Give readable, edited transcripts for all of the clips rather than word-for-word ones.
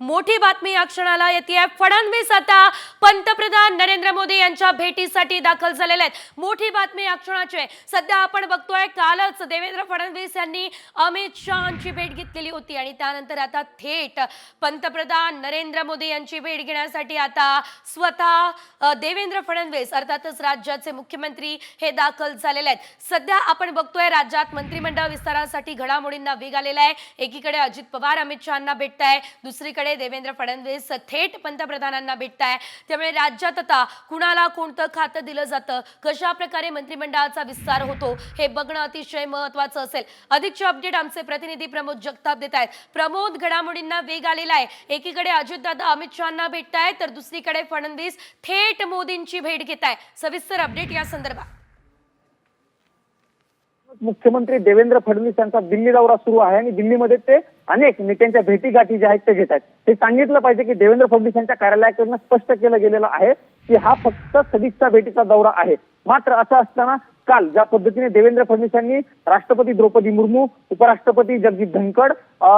मोठी बातमी या क्षणाला येते। फडणवीस आता पंतप्रधान नरेंद्र मोदी यांच्या भेटीसाठी दाखल झालेले आहेत। मोठी बातमी या क्षणाची सध्या आपण बघतोय, कालच देवेंद्र फडणवीस यांनी अमित शहांची भेट घेतलेली होती आणि त्यानंतर आता थेट पंतप्रधान नरेंद्र मोदी यांची भेट घेण्यासाठी आता स्वतः देवेंद्र फडणवीस अर्थातच राज्याचे मुख्यमंत्री हे दाखल झालेले आहेत। सध्या आपण बघतोय राज्यात मंत्रिमंडळ विस्तारासाठी घडामोडींना वेग आलेला आहे। एकीकडे अजित पवार अमित शहांना भेटताय, दुसरीकडे देवेंद्र फडणवीस थेट पंतप्रधानांना भेटताय। त्यामुळे राज्यात आता कुणाला कोणतं खातं दिलं जातं, कशा प्रकारे मंत्रिमंडळाचा विस्तार होतो हे बघणं अतिशय महत्त्वाचं असेल। अधिकचे अपडेट आमचे प्रतिनिधी प्रमोद जगताप देत आहेत। प्रमोद, घडामोडींना वेग आलेला आहे। एकीकडे अजितदादा अमित शहांना भेटताय, तर दुसरीकडे फडणवीस थेट मोदींची भेट घेताय। सविस्तर अपडेट या संदर्भात। मुख्यमंत्री देवेंद्र फडणवीस यांचा दिल्ली दौरा सुरू आहे आणि दिल्लीमध्ये ते अनेक नेत्यांच्या भेटीगाठी ज्या आहेत ते घेत आहेत। ते सांगितलं पाहिजे की देवेंद्र फडणवीस यांच्या कार्यालयाकडून स्पष्ट केलं गेलेलं आहे की हा फक्त सदिच्छा भेटीचा दौरा आहे। मात्र असं असताना काल ज्या पद्धतीने देवेंद्र फडणवीस यांनी राष्ट्रपती द्रौपदी मुर्मू, उपराष्ट्रपती जगदीप धनखड,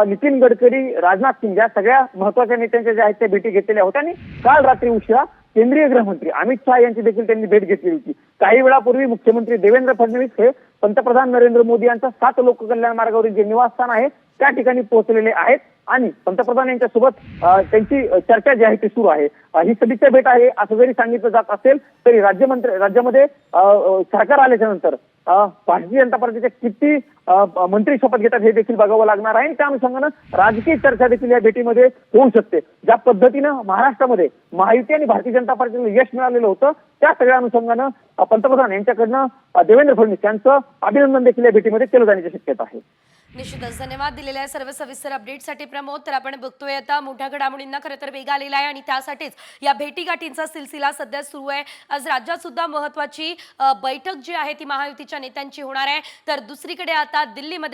नितीन गडकरी, राजनाथ सिंग या सगळ्या महत्वाच्या नेत्यांच्या ज्या आहेत त्या भेटी घेतलेल्या होत्या आणि काल रात्री उशिरा केंद्रीय गृहमंत्री अमित शहा यांची देखील त्यांनी भेट घेतली होती। काही वेळापूर्वी मुख्यमंत्री देवेंद्र फडणवीस हे पंतप्रधान नरेंद्र मोदी यांच्या 7 लोककल्याण मार्गावरील जे निवासस्थान आहे त्या ठिकाणी पोहोचलेले आहेत आणि पंतप्रधान यांच्यासोबत त्यांची चर्चा जी आहे ती सुरू आहे। ही सदिच्छा भेट आहे असं जरी सांगितलं जात असेल तरी राज्यामध्ये सरकार आल्याच्या नंतर भारतीय जनता पार्टीचे किती मंत्री शपथ घेतात हे देखील बघावं लागणार आहे। त्या अनुषंगानं राजकीय चर्चा देखील या भेटीमध्ये होऊ शकते। ज्या पद्धतीनं महाराष्ट्रामध्ये महायुती आणि भारतीय जनता पार्टीला यश मिळालेलं होतं त्या सगळ्या अनुषंगानं पंतप्रधान यांच्याकडनं देवेंद्र फडणवीस यांचं अभिनंदन देखील या भेटीमध्ये केलं जाण्याची शक्यता आहे। निश्चितच धन्यवाद दिलेल्या सर्व सविस्तर अपडेटसाठी प्रमोद। तर आपण बघतोय आता मोठ्या घडामोडींना खरं तर वेग आलेला आहे आणि त्यासाठीच या भेटीगाठींचा सिलसिला सध्या सुरू आहे। आज राज्यात सुद्धा महत्त्वाची बैठक जी आहे ती महायुतीच्या नेत्यांची होणार आहे, तर दुसरीकडे आता दिल्लीमध्ये